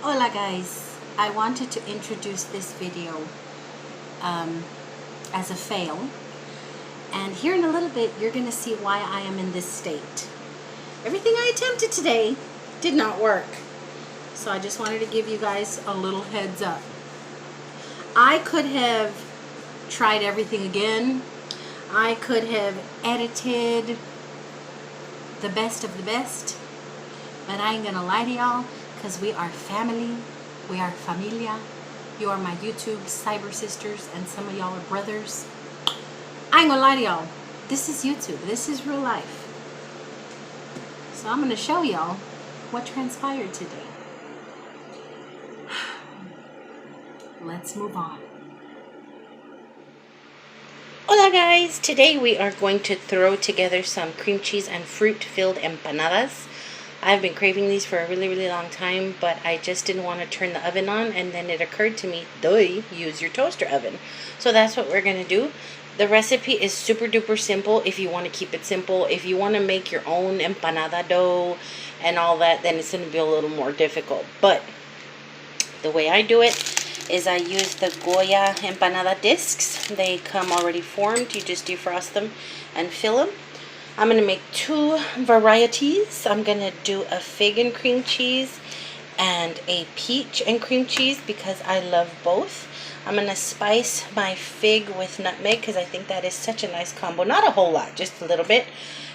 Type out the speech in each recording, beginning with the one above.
Hola guys, I wanted to introduce this video as a fail, and here in a little bit you're going to see why I am in this state. Everything I attempted today did not work, so I just wanted to give you guys a little heads up. I could have tried everything again. I could have edited the best of the best, but I ain't gonna lie to y'all, because we are family, we are familia. You are my YouTube cyber sisters, and some of y'all are brothers. I ain't gonna lie to y'all, this is YouTube, this is real life. So I'm gonna show y'all what transpired today. Let's move on. Hola guys, today we are going to throw together some cream cheese and fruit filled empanadas. I've been craving these for a really long time, but I just didn't want to turn the oven on, and then it occurred to me, use your toaster oven. So that's what we're going to do. The recipe is super duper simple if you want to keep it simple. If you want to make your own empanada dough and all that, then it's going to be a little more difficult. But the way I do it is I use the Goya empanada discs. They come already formed. You just defrost them and fill them. I'm going to make two varieties. I'm going to do a fig and cream cheese and a peach and cream cheese because I love both. I'm going to spice my fig with nutmeg because I think that is such a nice combo. Not a whole lot, just a little bit.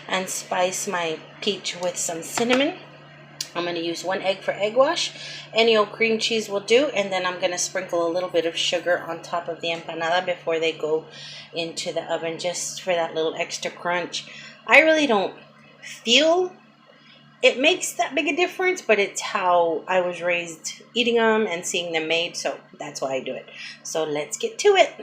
And spice my peach with some cinnamon. I'm going to use 1 egg for egg wash. Any old cream cheese will do. And then I'm going to sprinkle a little bit of sugar on top of the empanada before they go into the oven, just for that little extra crunch. I really don't feel it makes that big a difference, but it's how I was raised eating them and seeing them made, so that's why I do it. So let's get to it.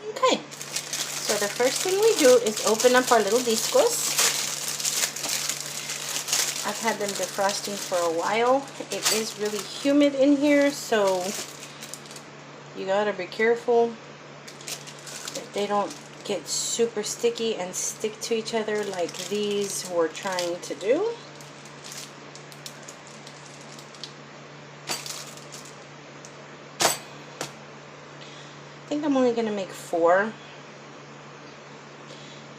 Okay, so the first thing we do is open up our little discos. I've had them defrosting for a while. It is really humid in here, so you gotta be careful that they don't get super sticky and stick to each other like these we're trying to do. I think I'm only going to make 4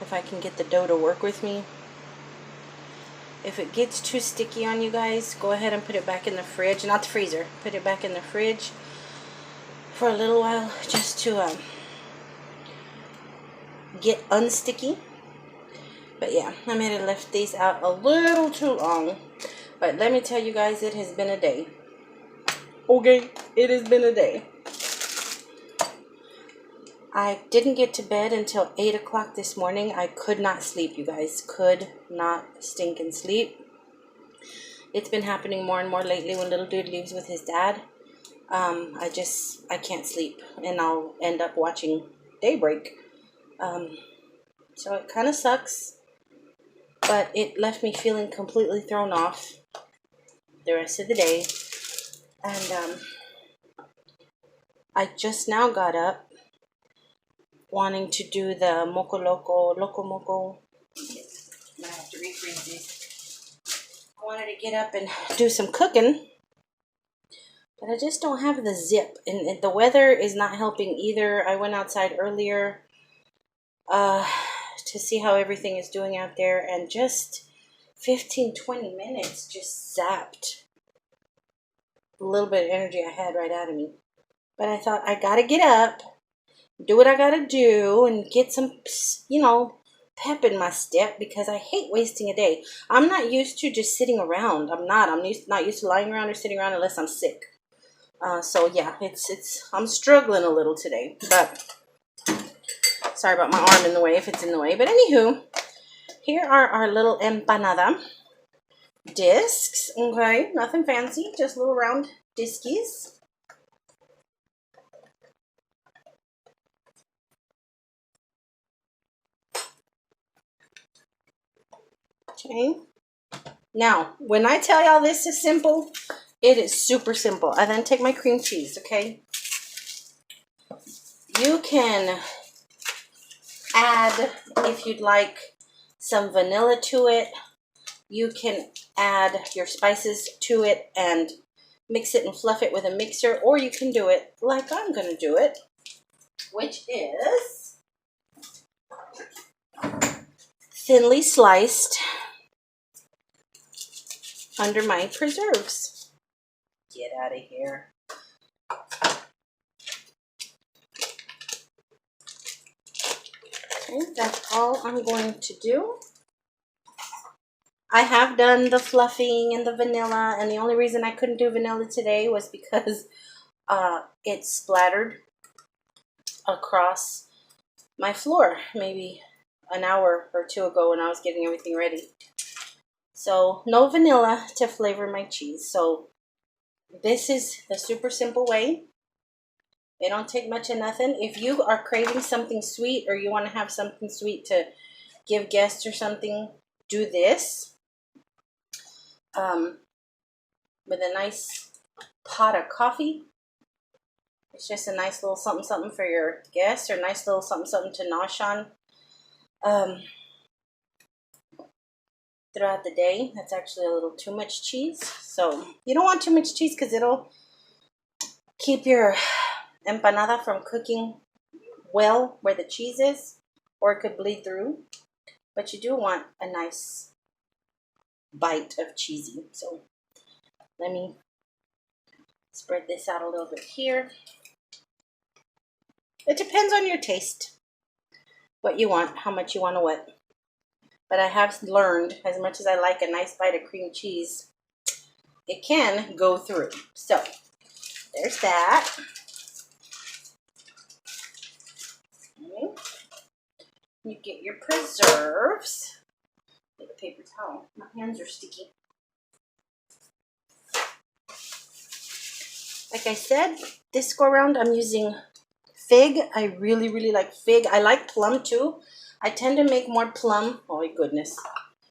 if I can get the dough to work with me. If it gets too sticky on you guys, go ahead and put it back in the fridge, not the freezer. Put it back in the fridge for a little while just to get unsticky. But yeah, I may have left these out a little too long, but let me tell you guys, it has been a day. Okay, it has been a day. I didn't get to bed until 8 o'clock this morning. I could not sleep, you guys. Could not stinking sleep. It's been happening more and more lately when little dude leaves with his dad. I can't sleep, and I'll end up watching Daybreak. So it kind of sucks, but it left me feeling completely thrown off the rest of the day. And I just now got up wanting to do the Loco Moco. I'm gonna have to refreeze these. I wanted to get up and do some cooking, but I just don't have the zip, and the weather is not helping either. I went outside earlier to see how everything is doing out there, and just 15-20 minutes just zapped a little bit of energy I had right out of me. But I thought, I gotta get up, do what I gotta do, and get some, pep in my step, because I hate wasting a day. I'm not used to just sitting around. I'm not used to lying around or sitting around unless I'm sick. So yeah, I'm struggling a little today, but sorry about my arm in the way if it's in the way. But anywho, here are our little empanada discs. Okay, nothing fancy, just little round diskies. Okay. Now, when I tell y'all this is simple, it is super simple. I then take my cream cheese, okay? You can add, if you'd like, some vanilla to it. You can add your spices to it and mix it and fluff it with a mixer, or you can do it like I'm going to do it, which is thinly sliced under my preserves. Get out of here. Okay, that's all I'm going to do. I have done the fluffing and the vanilla, and the only reason I couldn't do vanilla today was because it splattered across my floor maybe an hour or two ago when I was getting everything ready. So no vanilla to flavor my cheese. So this is the super simple way. It don't take much of nothing. If you are craving something sweet or you want to have something sweet to give guests or something, do this. With a nice pot of coffee. It's just a nice little something something for your guests, or nice little something something to nosh on throughout the day. That's actually a little too much cheese. So you don't want too much cheese because it'll keep your empanada from cooking well where the cheese is, or it could bleed through. But you do want a nice bite of cheesy. So let me spread this out a little bit here. It depends on your taste, what you want, how much you want to what. But I have learned, as much as I like a nice bite of cream cheese, it can go through. So there's that. Okay. You get your preserves. Get a paper towel. My hands are sticky. Like I said, this go around I'm using fig. I really, really like fig. I like plum too. I tend to make more plum. Oh my goodness.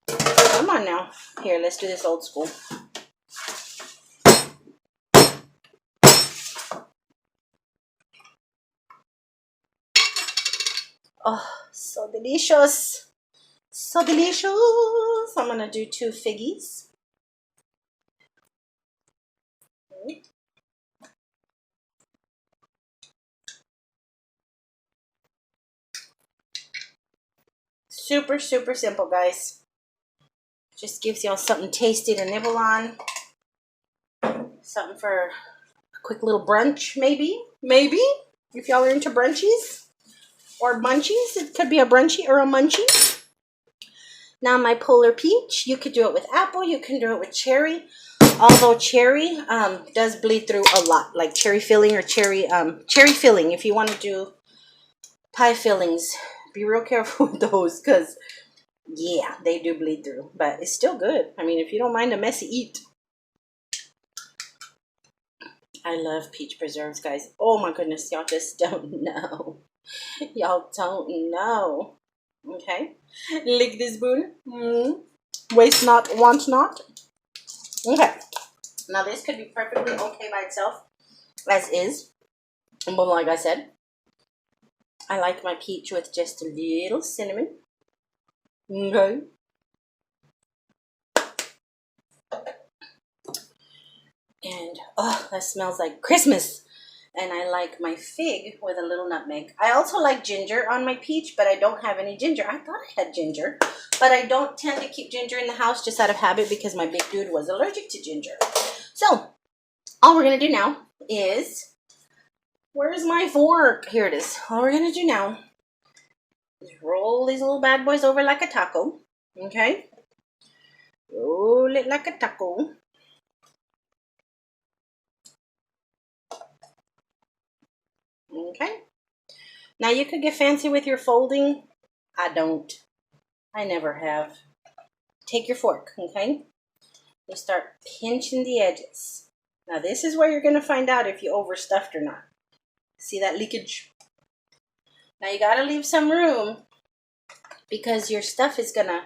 Come on now. Here, let's do this old school. Oh, so delicious. So delicious. I'm going to do 2 figgies. Okay. Super, super simple, guys. Just gives y'all something tasty to nibble on. Something for a quick little brunch, maybe. Maybe. If y'all are into brunchies or munchies. It could be a brunchy or a munchie. Now my polar peach. You could do it with apple. You can do it with cherry. Although cherry does bleed through a lot. Like cherry filling or cherry filling. If you want to do pie fillings, be real careful with those because, yeah, they do bleed through. But it's still good. I mean, if you don't mind a messy eat. I love peach preserves, guys. Oh my goodness, y'all just don't know. Y'all don't know. Okay. Lick this spoon. Waste not, want not. Okay. Now this could be perfectly okay by itself, as is. But like I said, I like my peach with just a little cinnamon. Okay. And, oh, that smells like Christmas. And I like my fig with a little nutmeg. I also like ginger on my peach, but I don't have any ginger. I thought I had ginger, but I don't tend to keep ginger in the house just out of habit because my big dude was allergic to ginger. So, all we're going to do now is, where's my fork? Here it is. All we're going to do now is roll these little bad boys over like a taco. Okay? Roll it like a taco. Okay? Now you could get fancy with your folding. I don't. I never have. Take your fork, okay? You start pinching the edges. Now this is where you're going to find out if you overstuffed or not. See that leakage? Now you got to leave some room because your stuff is going to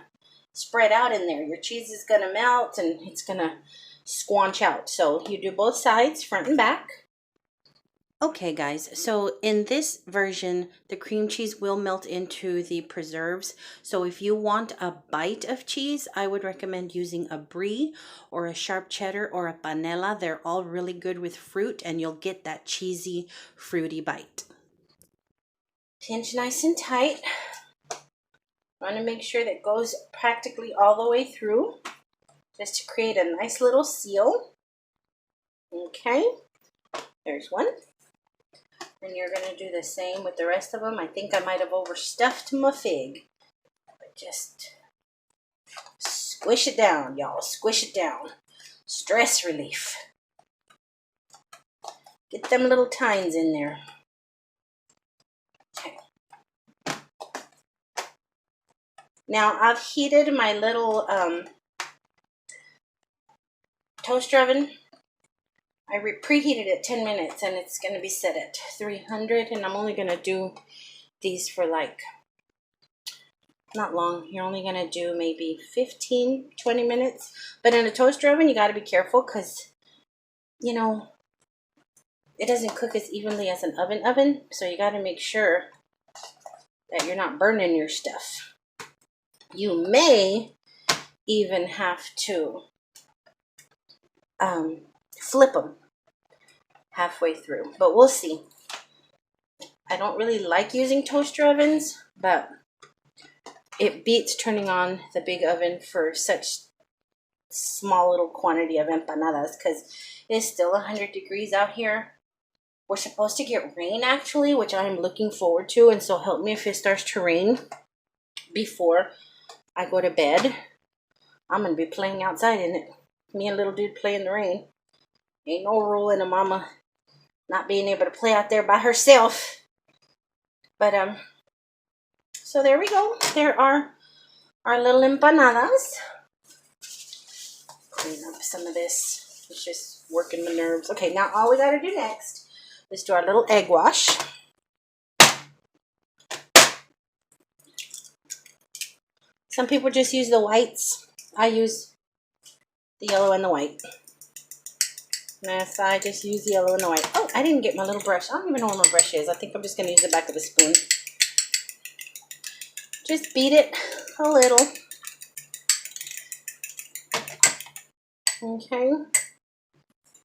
spread out in there. Your cheese is going to melt and it's going to squanch out. So you do both sides, front and back. Okay, guys, so in this version, the cream cheese will melt into the preserves. So if you want a bite of cheese, I would recommend using a brie or a sharp cheddar or a panela. They're all really good with fruit and you'll get that cheesy, fruity bite. Pinch nice and tight. Want to make sure that goes practically all the way through, just to create a nice little seal. Okay, there's one. And you're going to do the same with the rest of them. I think I might have overstuffed my fig. But just squish it down, y'all. Squish it down. Stress relief. Get them little tines in there. Okay. Now I've heated my little toaster oven. I preheated it 10 minutes and it's going to be set at 300, and I'm only going to do these for like, not long. You're only going to do maybe 15, 20 minutes. But in a toaster oven, you got to be careful because, you know, it doesn't cook as evenly as an oven. So you got to make sure that you're not burning your stuff. You may even have to flip them halfway through, but we'll see. I don't really like using toaster ovens, but it beats turning on the big oven for such small little quantity of empanadas because it's still 100 degrees out here. We're supposed to get rain actually, which I'm looking forward to, and so help me if it starts to rain before I go to bed. I'm going to be playing outside in it. Me and little dude play in the rain. Ain't no rule in a mama not being able to play out there by herself. But, so there we go. There are our little empanadas. Clean up some of this. It's just working the nerves. Okay, now all we got to do next is do our little egg wash. Some people just use the whites. I use the yellow and the white. Yes, I just use the yellow and the white. Oh, I didn't get my little brush. I don't even know where my brush is. I think I'm just going to use the back of the spoon. Just beat it a little. Okay.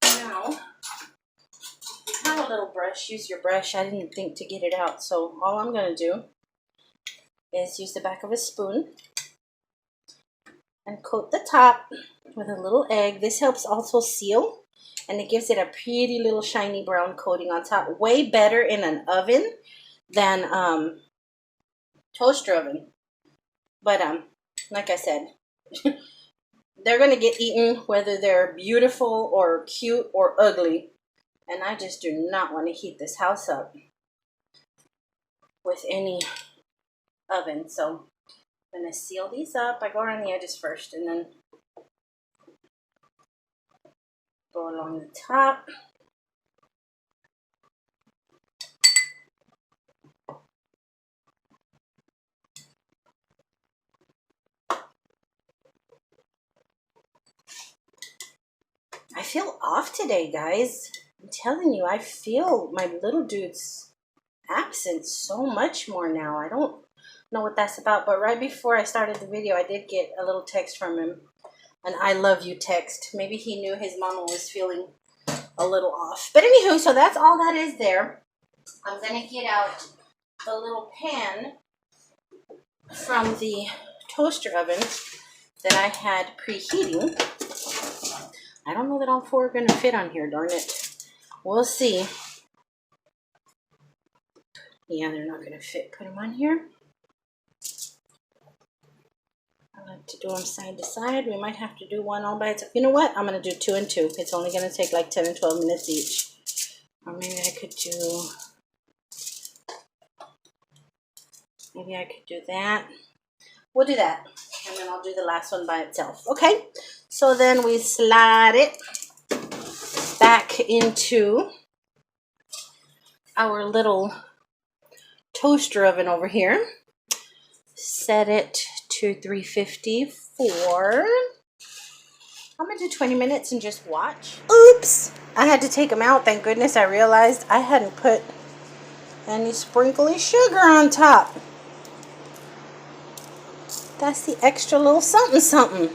Now, if you have a little brush, use your brush. I didn't think to get it out. So all I'm going to do is use the back of a spoon and coat the top with a little egg. This helps also seal. And it gives it a pretty little shiny brown coating on top. Way better in an oven than toaster oven. But like I said, they're going to get eaten whether they're beautiful or cute or ugly. And I just do not want to heat this house up with any oven. So I'm going to seal these up. I go around the edges first and then go along the top. I feel off today, guys. I'm telling you, I feel my little dude's absent so much more now. I don't know what that's about, but right before I started the video, I did get a little text from him. An I love you text. Maybe he knew his mama was feeling a little off. But anywho, so that's all that is there. I'm going to get out the little pan from the toaster oven that I had preheating. I don't know that all four are going to fit on here, darn it. We'll see. Yeah, they're not going to fit. Put them on here. I like to do them side to side. We might have to do one all by itself. You know what? I'm going to do 2 and 2. It's only going to take like 10 and 12 minutes each. Or maybe I could do... Maybe I could do that. We'll do that. And then I'll do the last one by itself. Okay? So then we slide it back into our little toaster oven over here. Set it to 350 for I'm gonna do 20 minutes and just watch. Oops! I had to take them out. Thank goodness I realized I hadn't put any sprinkly sugar on top. That's the extra little something something.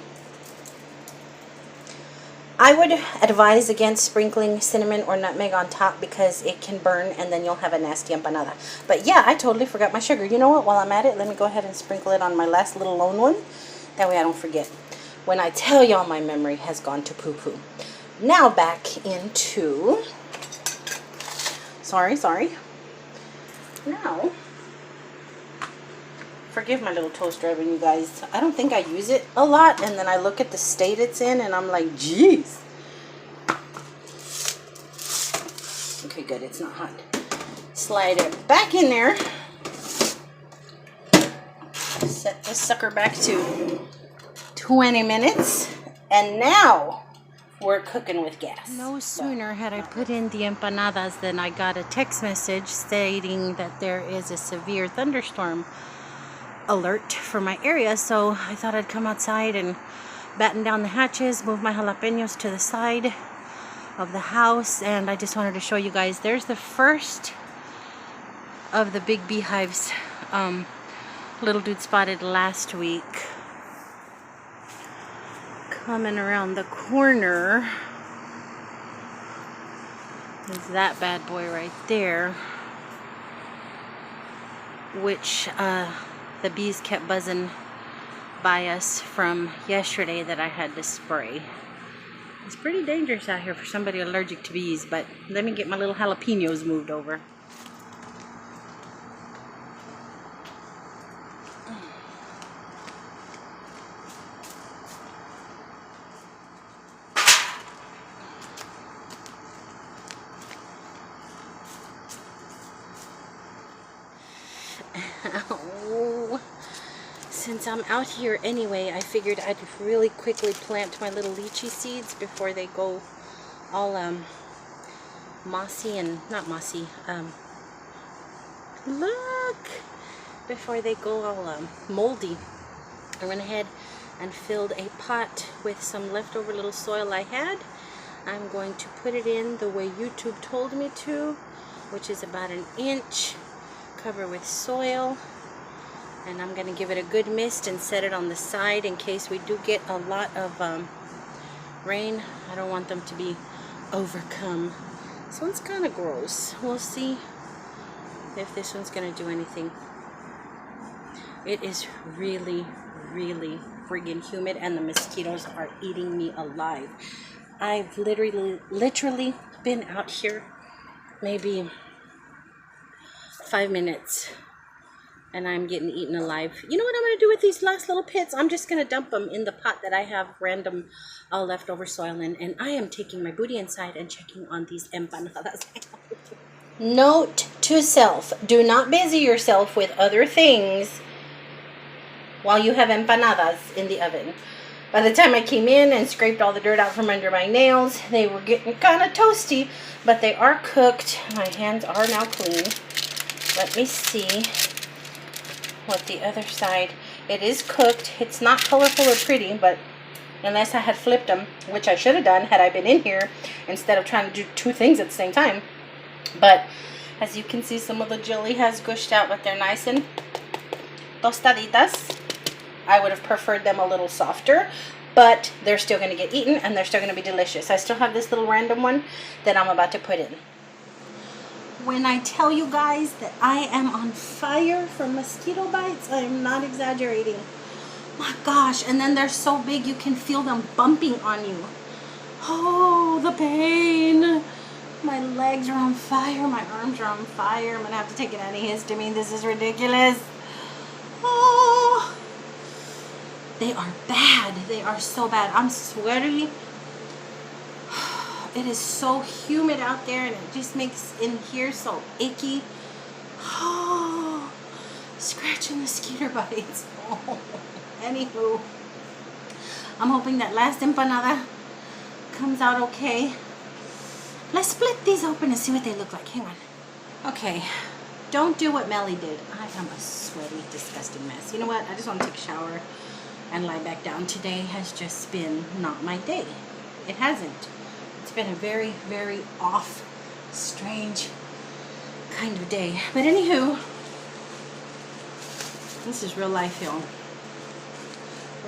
I would advise against sprinkling cinnamon or nutmeg on top because it can burn and then you'll have a nasty empanada. But yeah, I totally forgot my sugar. You know what? While I'm at it, let me go ahead and sprinkle it on my last little lone one. That way I don't forget. When I tell y'all my memory has gone to poo-poo. Now back into... Sorry. Now, forgive my little toaster oven, you guys. I don't think I use it a lot, and then I look at the state it's in, and I'm like, geez. Okay, good. It's not hot. Slide it back in there. Set this sucker back to 20 minutes, and now we're cooking with gas. No sooner had I put in the empanadas than I got a text message stating that there is a severe thunderstorm alert for my area, so I thought I'd come outside and batten down the hatches, move my jalapenos to the side of the house, and I just wanted to show you guys. There's the first of the big beehives little dude spotted last week. Coming around the corner is that bad boy right there, which the bees kept buzzing by us from yesterday that I had to spray. It's pretty dangerous out here for somebody allergic to bees, but let me get my little jalapenos moved over. Since I'm out here anyway, I figured I'd really quickly plant my little lychee seeds before they go all mossy and not mossy. Look, before they go all moldy. I went ahead and filled a pot with some leftover little soil I had. I'm going to put it in the way YouTube told me to, which is about 1 inch. Cover with soil, and I'm going to give it a good mist and set it on the side in case we do get a lot of rain. I don't want them to be overcome. This one's kind of gross. We'll see if this one's going to do anything. It is really friggin' humid, and the mosquitoes are eating me alive. I've literally been out here maybe 5 minutes and I'm getting eaten alive. You know what I'm going to do with these last little pits? I'm just going to dump them in the pot that I have random leftover soil in, and I am taking my booty inside and checking on these empanadas. Note to self, do not busy yourself with other things while you have empanadas in the oven. By the time I came in and scraped all the dirt out from under my nails, they were getting kind of toasty, but they are cooked. My hands are now clean. Let me see what the other side. It is cooked. It's not colorful or pretty, but unless I had flipped them, which I should have done had I been in here instead of trying to do 2 things at the same time. But as you can see, some of the jelly has gushed out, but they're nice and tostaditas. I would have preferred them a little softer, but they're still going to get eaten and they're still going to be delicious. I still have this little random one that I'm about to put in. When I tell you guys that I am on fire from mosquito bites, I am not exaggerating. My gosh, and then they're so big you can feel them bumping on you. Oh, the pain. My legs are on fire, my arms are on fire. I'm going to have to take an antihistamine. This is ridiculous. Oh, they are bad. They are so bad. I'm sweaty. It is so humid out there, and it just makes in here so icky. Oh, scratching mosquito bites. Oh. Anywho, I'm hoping that last empanada comes out okay. Let's split these open and see what they look like. Hang on. Okay, don't do what Meli did. I am a sweaty, disgusting mess. You know what? I just want to take a shower. and lie back down. Today has just been not my day. It hasn't. It's been a very, very off, strange kind of day. But anywho, this is real life, y'all.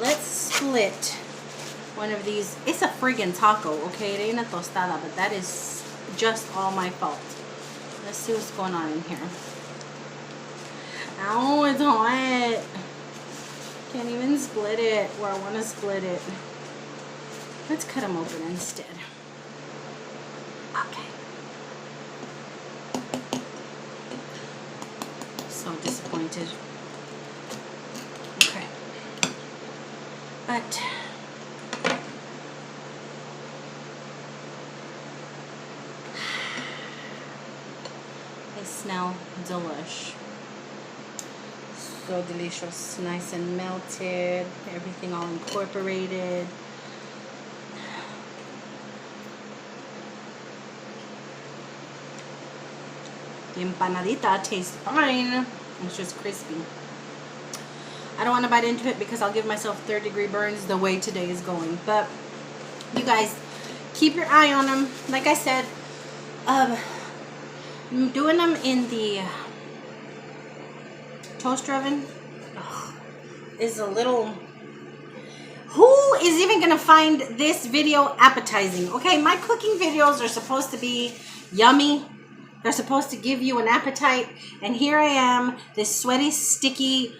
Let's split one of these. It's a friggin' taco, okay? It ain't a tostada, but that is just all my fault. Let's see what's going on in here. Ow, it's hot. Can't even split it where I want to split it. Let's cut them open instead. Okay. So disappointed. Okay. But they smell delish. So delicious, nice and melted, everything all incorporated. The empanadita tastes fine. It's just crispy. I don't want to bite into it because I'll give myself 3rd-degree burns the way today is going. But you guys, keep your eye on them. Like I said, I'm doing them in the toaster oven. Is a little... Who is even gonna find this video appetizing? Okay, my cooking videos are supposed to be yummy. They're supposed to give you an appetite, and here I am, this sweaty, sticky,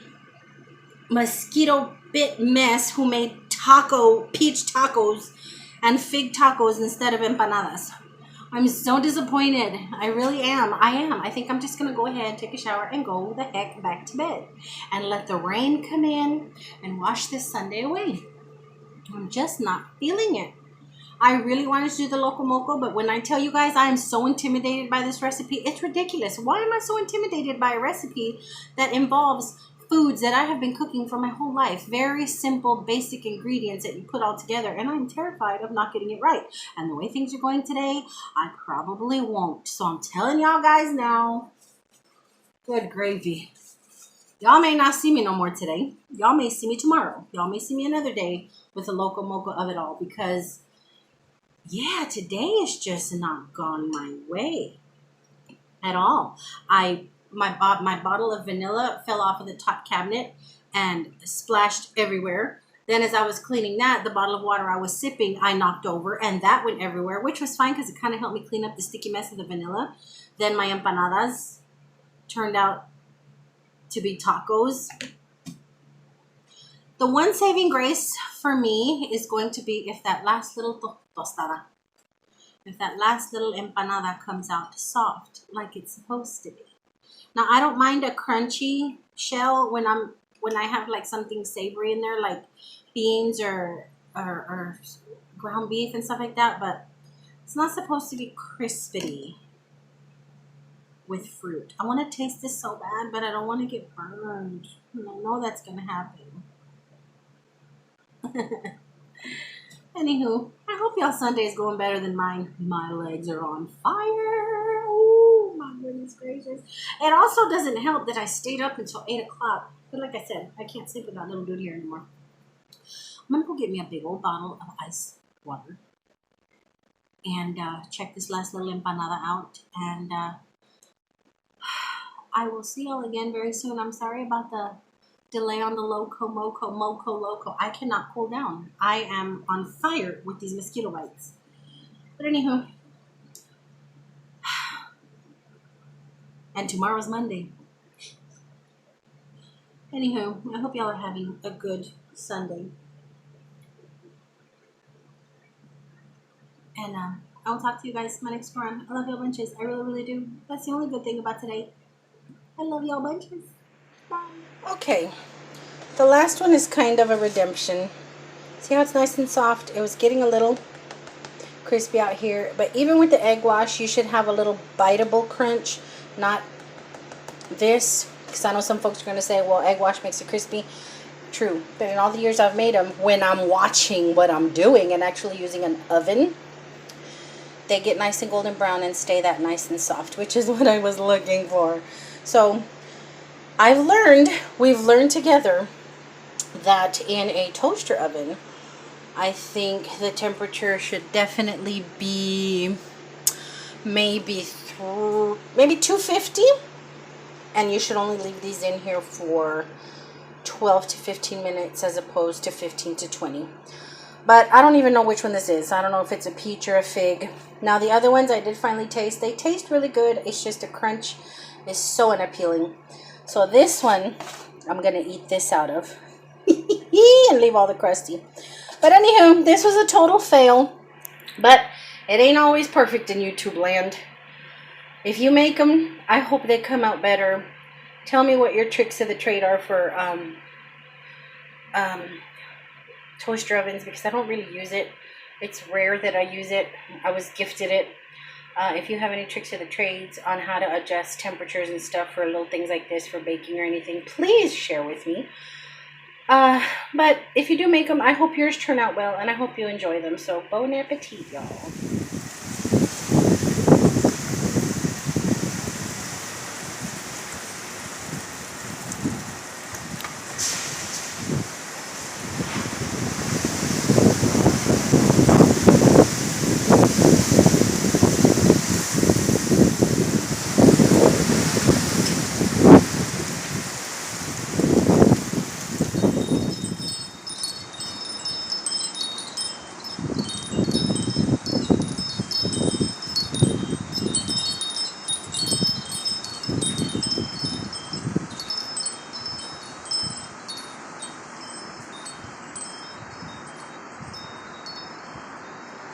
mosquito bit mess who made peach tacos and fig tacos instead of empanadas. I'm so disappointed. I really am. I am. I think I'm just going to go ahead, take a shower, and go the heck back to bed. And let the rain come in and wash this Sunday away. I'm just not feeling it. I really wanted to do the loco moco, but when I tell you guys I am so intimidated by this recipe, it's ridiculous. Why am I so intimidated by a recipe that involves foods that I have been cooking for my whole life? Very simple, basic ingredients that you put all together, and I'm terrified of not getting it right. And the way things are going today, I probably won't. So I'm telling y'all guys now, good gravy. Y'all may not see me no more today. Y'all may see me tomorrow. Y'all may see me another day with the loco moco of it all, because yeah, today is just not gone my way at all. My bottle of vanilla fell off of the top cabinet and splashed everywhere. Then as I was cleaning that, the bottle of water I was sipping, I knocked over, and that went everywhere, which was fine because it kind of helped me clean up the sticky mess of the vanilla. Then my empanadas turned out to be tacos. The one saving grace for me is going to be if that last little tostada, if that last little empanada comes out soft like it's supposed to be. Now, I don't mind a crunchy shell when I have like something savory in there, like beans or ground beef and stuff like that, but it's not supposed to be crispy with fruit. I want to taste this so bad, but I don't want to get burned. And I know that's going to happen. Anywho, I hope y'all Sunday is going better than mine. My legs are on fire. Oh, my goodness gracious. It also doesn't help that I stayed up until 8 o'clock. But like I said, I can't sleep with that little dude here anymore. I'm going to go get me a big old bottle of ice water and check this last little empanada out. And I will see y'all again very soon. I'm sorry about the delay on the loco moco. I cannot cool down. I am on fire with these mosquito bites. But anywho, and tomorrow's Monday. Anywho, I hope y'all are having a good Sunday. And I will talk to you guys my next run. I love y'all bunches. I really, really do. That's the only good thing about today. I love y'all bunches. Bye. Okay. The last one is kind of a redemption. See how it's nice and soft? It was getting a little crispy out here. But even with the egg wash, you should have a little biteable crunch. Not this. Because I know some folks are going to say, well, egg wash makes it crispy. True. But in all the years I've made them, when I'm watching what I'm doing and actually using an oven, they get nice and golden brown and stay that nice and soft, which is what I was looking for. So we've learned together that in a toaster oven, I think the temperature should definitely be maybe 250, and you should only leave these in here for 12 to 15 minutes as opposed to 15 to 20. But I don't even know which one this is. I don't know if it's a peach or a fig. Now the other ones I did finally taste. They taste really good. It's just a crunch is so unappealing. So this one, I'm going to eat this out of and leave all the crusty. But anywho, this was a total fail. But it ain't always perfect in YouTube land. If you make them, I hope they come out better. Tell me what your tricks of the trade are for toaster ovens, because I don't really use it. It's rare that I use it. I was gifted it. If you have any tricks of the trades on how to adjust temperatures and stuff for little things like this for baking or anything, please share with me. But if you do make them, I hope yours turn out well, and I hope you enjoy them. So bon appetit, y'all.